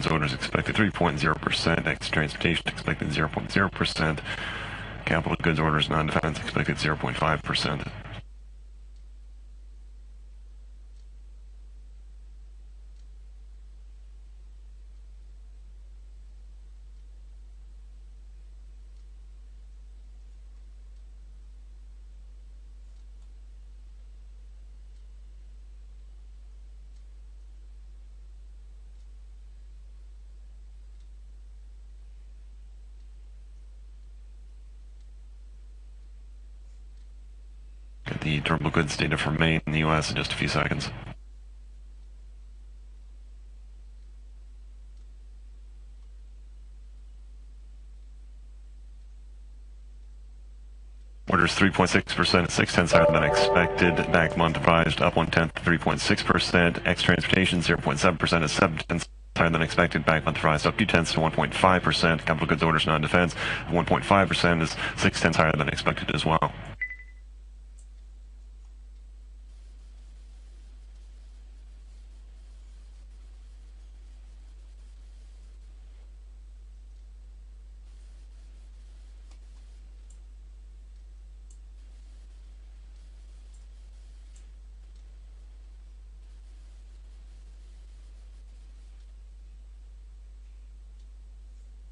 goods orders expected 3.0%, ex-transportation expected 0.0%, capital goods orders non-defense expected 0.5%. Get the durable goods data for May in the U.S. in just a few seconds. Orders 3.6% at 0.6 higher than expected. Back month revised up 0.1 to 3.6%. Ex-transportation 0.7% at 0.7 higher than expected. Back month revised up 0.2 to 1.5%. Capital goods orders non-defense 1.5% is 0.6 higher than expected as well.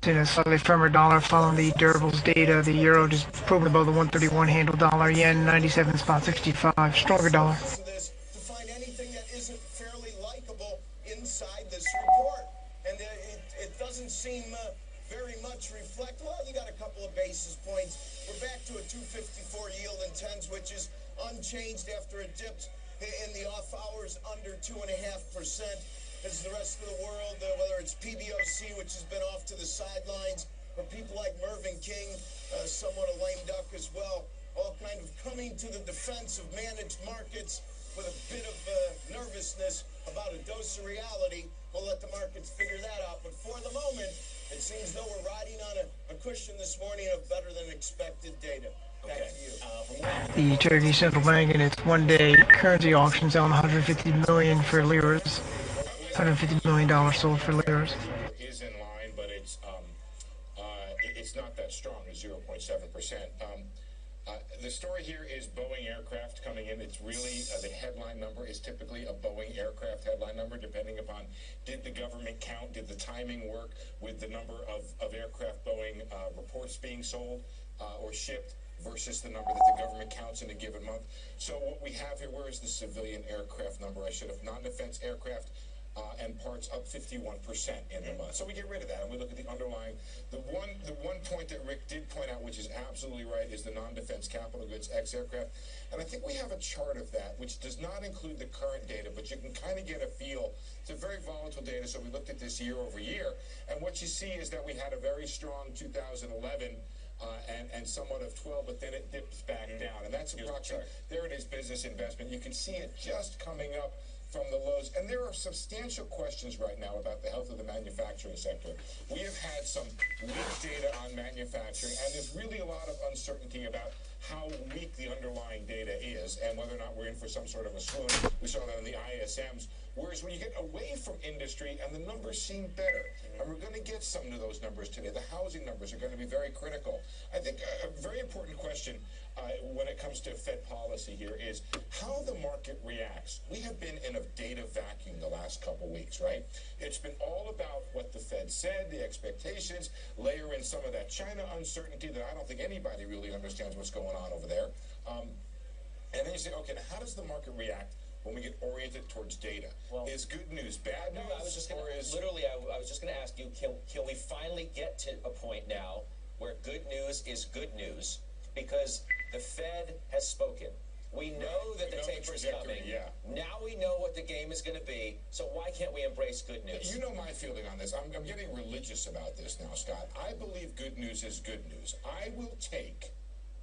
In a slightly firmer dollar following the durables data, the euro just probing above the 131 handle dollar, yen 97.65, stronger dollar. To find anything that isn't fairly likable inside this report, and it doesn't seem very much reflect. Well, you got a couple of basis points. We're back to a 254 yield in tens, which is unchanged after it dipped in the off hours under 2.5%. As the rest of the world, whether it's PBOC, which has been off to the sidelines, or people like Mervyn King, somewhat a lame duck as well, all kind of coming to the defense of managed markets with a bit of nervousness about a dose of reality. We'll let the markets figure that out. But for the moment, it seems though we're riding on a cushion this morning of better than expected data. Back to you. The Turkey Central Bank in its one-day currency auction selling 150 million for liras. $150 million sold for liras. Is in line, but it's not that strong, 0.7%. The story here is Boeing aircraft coming in. It's really the headline number is typically a Boeing aircraft headline number, depending upon did the government count, did the timing work with the number of aircraft Boeing reports being sold or shipped versus the number that the government counts in a given month. So what we have here, where is the civilian aircraft number? I should have non-defense aircraft. And parts up 51% in the month. So we get rid of that and we look at the underlying. The one point that Rick did point out, which is absolutely right, is the non-defense capital goods ex-aircraft. And I think we have a chart of that, which does not include the current data, but you can kind of get a feel. It's a very volatile data, so we looked at this year over year. And what you see is that we had a very strong 2011 and somewhat of 12, but then it dips back down. And that's approximately, there it is, business investment. You can see it just coming up from the lows, and there are substantial questions right now about the health of the manufacturing sector. We have had some weak data on manufacturing, and there's really a lot of uncertainty about how weak the underlying data is and whether or not we're in for some sort of a swoon. We saw that in the ISMs. Whereas when you get away from industry and the numbers seem better, and we're going to get some of those numbers today, the housing numbers are going to be very critical. I think a very important question when it comes to Fed policy here is how the market reacts. We have been in a data vacuum the last couple weeks, right? It's been all about what the Fed said, the expectations, layer in some of that China uncertainty that I don't think anybody really understands what's going on over there. And then you say, okay, now how does the market react when we get oriented towards data? Well, is good news bad news? No, I was just going to, literally, I was just going to ask you, can we finally get to a point now where good news is good news? Because the Fed has spoken. We know that the taper is coming. Yeah. Now we know what the game is going to be, so why can't we embrace good news? You know my feeling on this. I'm getting religious about this now, Scott. I believe good news is good news. I will take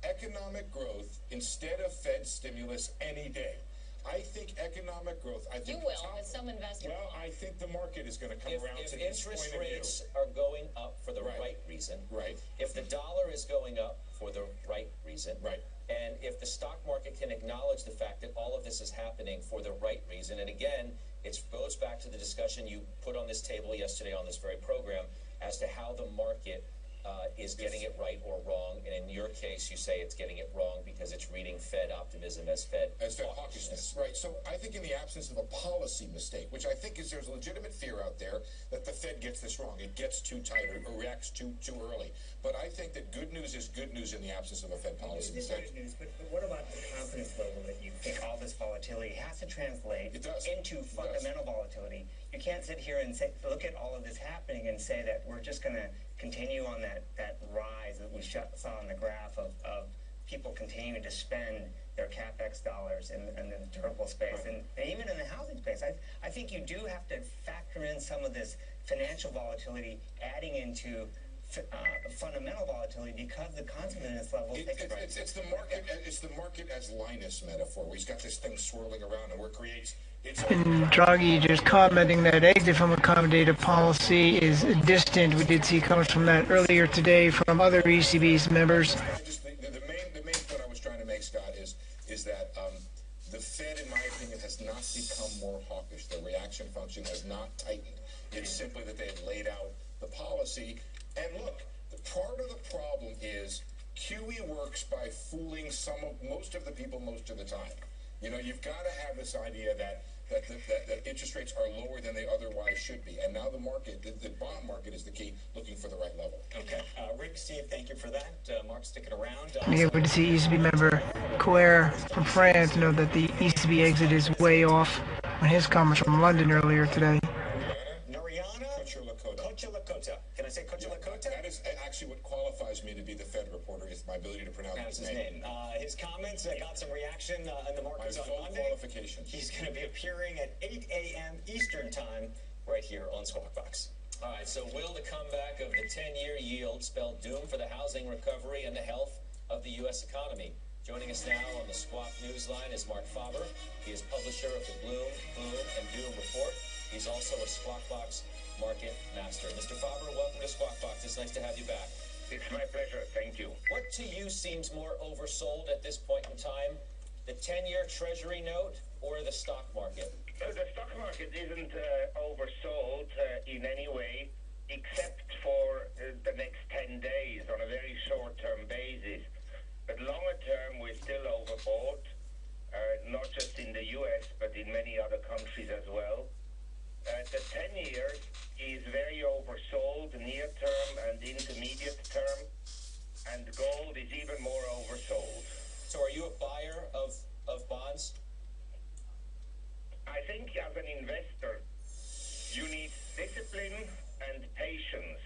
economic growth instead of Fed stimulus any day. I think economic growth. I think you will, but some investors. Well, I think the market is going to come around to this point of view. If interest rates are going up for the right reason, right. If the dollar is going up for the right reason, right. And if the stock market can acknowledge the fact that all of this is happening for the right reason, and again, it goes back to the discussion you put on this table yesterday on this very program as to how the market is getting it right or wrong. And in your case, you say it's getting it wrong because it's reading Fed optimism as Fed hawkishness. Right. So I think in the absence of a policy mistake, which I think is there's a legitimate fear out there that the Fed gets this wrong. It gets too tight or reacts too early. But I think that good news is good news in the absence of a Fed policy mistake. Good news, but what about the confidence level that you think all this volatility has to translate into fundamental volatility? You can't sit here and say, look at all of this happening and say that we're just going to continue on that rise that we saw in the graph of people continuing to spend their CapEx dollars in the durable space and even in the housing space. I think you do have to factor in some of this financial volatility adding into fundamental volatility because the confidence level it's the market as Linus metaphor where he's got this thing swirling around and where it creates And Draghi just commenting that exit from accommodative policy is distant. We did see comments from that earlier today from other ECB's members. The main point I was trying to make, Scott, is that the Fed, in my opinion, has not become more hawkish. The reaction function has not tightened. It's simply that they have laid out the policy. And look, part of the problem is QE works by fooling most of the people most of the time. You know, you've got to have this idea that interest rates are lower than they otherwise should be. And now the market, the bond market is the key, looking for the right level. Okay. Rick, Steve, thank you for that. Mark, sticking around. Yeah, good to see ECB member Couer from France know that the ECB exit is way off on his comments from London earlier today. Can I say Kocha-Lakota? That is actually what qualifies me to be the Fed reporter, is my ability to pronounce his name. His comments got some reaction in the markets on Monday. Qualification. He's going to be appearing at 8 a.m. Eastern Time right here on Squawk Box. All right, so will the comeback of the 10-year yield spell doom for the housing recovery and the health of the U.S. economy? Joining us now on the Squawk Newsline is Mark Faber. He is publisher of the Bloom, Boom, and Doom Report. He's also a Squawk Box market master. Mr. Faber, welcome to Squawk Box. It's nice to have you back. It's my pleasure. Thank you. What to you seems more oversold at this point in time, the 10-year Treasury note or the stock market? The stock market isn't oversold in any way, except for the next 10 days on a very short-term basis. But longer term, we're still overbought, not just in the U.S., but in many other countries as well. The 10 years is very oversold near term and intermediate term, and gold is even more oversold. So are you a buyer of bonds? I think as an investor, you need discipline and patience.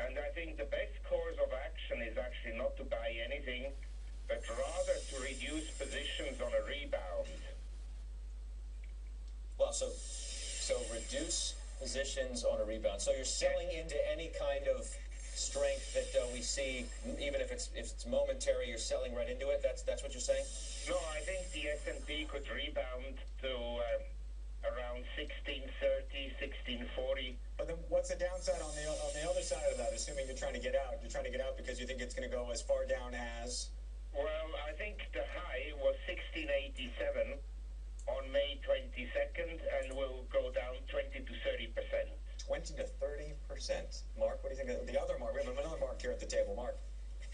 And I think the best course of action is actually not to buy anything, but rather to reduce positions on a rebound. Well, so reduce positions on a rebound. So you're selling into any kind of strength that we see, even if it's momentary, you're selling right into it. That's what you're saying? No, I think the S&P could rebound to around 1630, 1640. But then what's the downside on the other side of that, assuming you're trying to get out? You're trying to get out because you think it's going to go as far down as? Well, I think the high was 1687 on May 22nd and will go down 20 to 30%. 20 to 30%. Mark, what do you think of the other Mark? We have another Mark here at the table. Mark.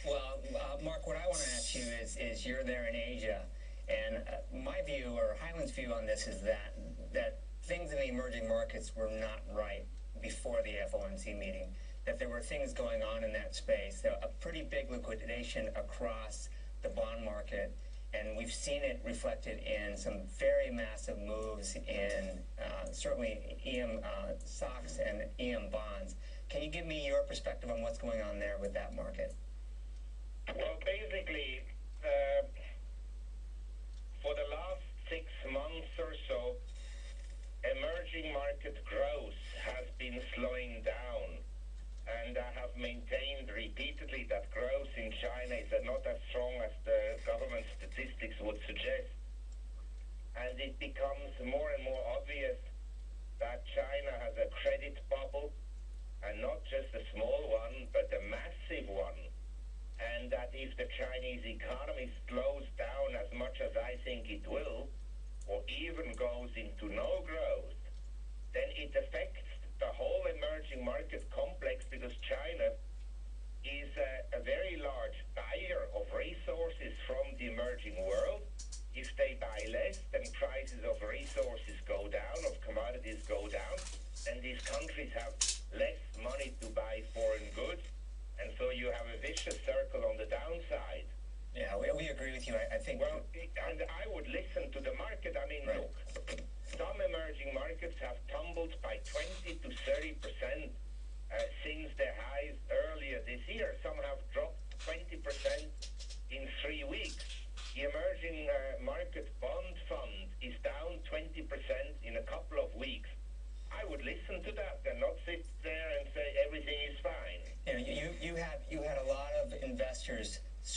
Well, Mark, what I want to ask you is you're there in Asia, and my view, or Highland's view on this, is that things in the emerging markets were not right before the FOMC meeting, that there were things going on in that space, a pretty big liquidation across the bond market, and we've seen it reflected in some very massive moves in certainly EM stocks and EM bonds. Can you give me your perspective on what's going on there with that market? Well, basically, for the last 6 months or so, emerging market growth has been slowing down. And I have maintained repeatedly that growth in China is not as strong as the government statistics would suggest. And it becomes more and more obvious that China has a credit bubble, and not just a small one, but a massive one. And that if the Chinese economy slows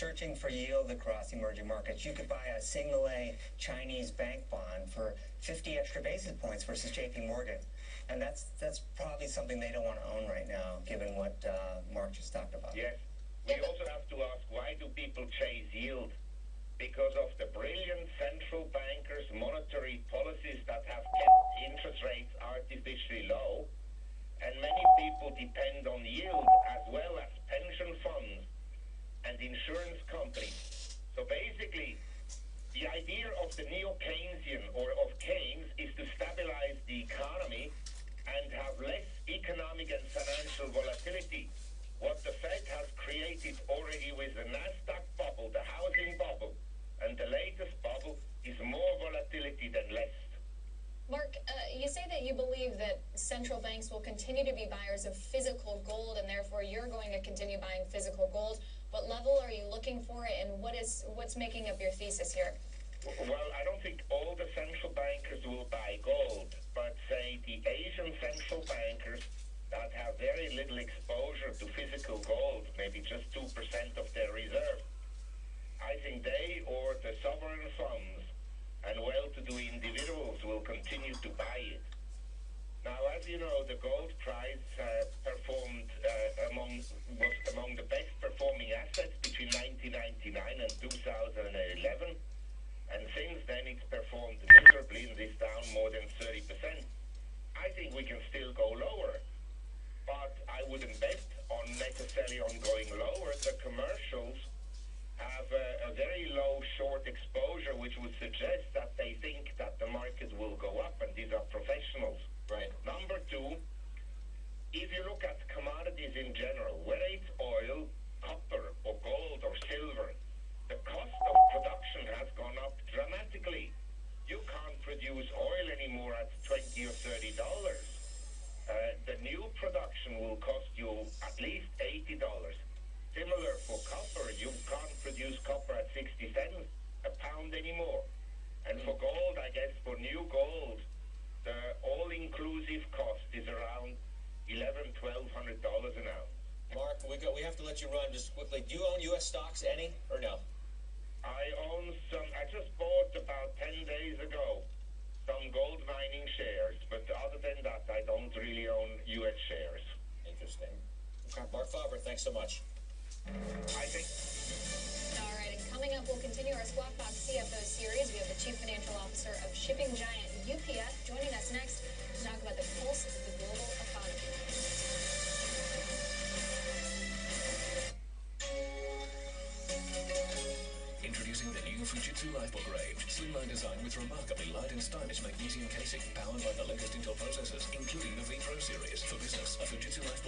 searching for yield across emerging markets, you could buy a single A Chinese bank bond for 50 extra basis points versus JP Morgan. And that's probably something they don't want to own right now, given what Mark just talked about. Yes. We also have to ask, why do people chase yield? Because of the brilliant central bankers' monetary policies that have kept interest rates artificially low, and many people depend on yield as well as pension funds and insurance companies. So basically, the idea of the neo-Keynesian or of Keynes is to stabilize the economy and have less economic and financial volatility. What the Fed has created already with the Nasdaq bubble, the housing bubble, and the latest bubble is more volatility than less. Mark, you say that you believe that central banks will continue to be buyers of physical gold, and therefore you're going to continue buying physical gold. What level are you looking for, and what's making up your thesis here? Well, I don't think all the central bankers will buy gold, but say the Asian central bankers that have very little exposure to physical gold, maybe just 2% of their reserve, I think they or the sovereign funds and well-to-do individuals will continue to buy it. Now, as you know, the gold price was among the best performing assets between 1999 and 2011, and since then it's performed miserably and is down more than 30%. I think we can still go lower, but I wouldn't bet on necessarily on going lower. The commercials have a very low short exposure, which would suggest that they think that the market will go up, and these are professionals. Right. Number two, if you look at commodities in general, whether it's oil, copper, or gold, or silver, the cost of production has gone up dramatically. You can't produce oil anymore at $20 or $30. The new production will cost you at least $80. Similar for copper, you can't produce copper at 60 cents a pound anymore. And for gold, I guess for new gold, the all-inclusive cost is around $1,100–1,200 an ounce. Mark, we have to let you run just quickly. Do you own U.S. stocks, any, or no? I own some. I just bought about 10 days ago some gold mining shares, but other than that, I don't really own U.S. shares. Interesting. Okay. Mark Faber, thanks so much. I think. All right, and coming up, we'll continue our Squawk Box CFO series. We have the Chief Financial Officer of shipping giant UPS joining us next to talk about the pulse of the global economy. Introducing the new Fujitsu Lifebook range. Slimline design with remarkably light and stylish magnesium casing, powered by the latest Intel processors, including the V Pro series. For business, a Fujitsu Lifebook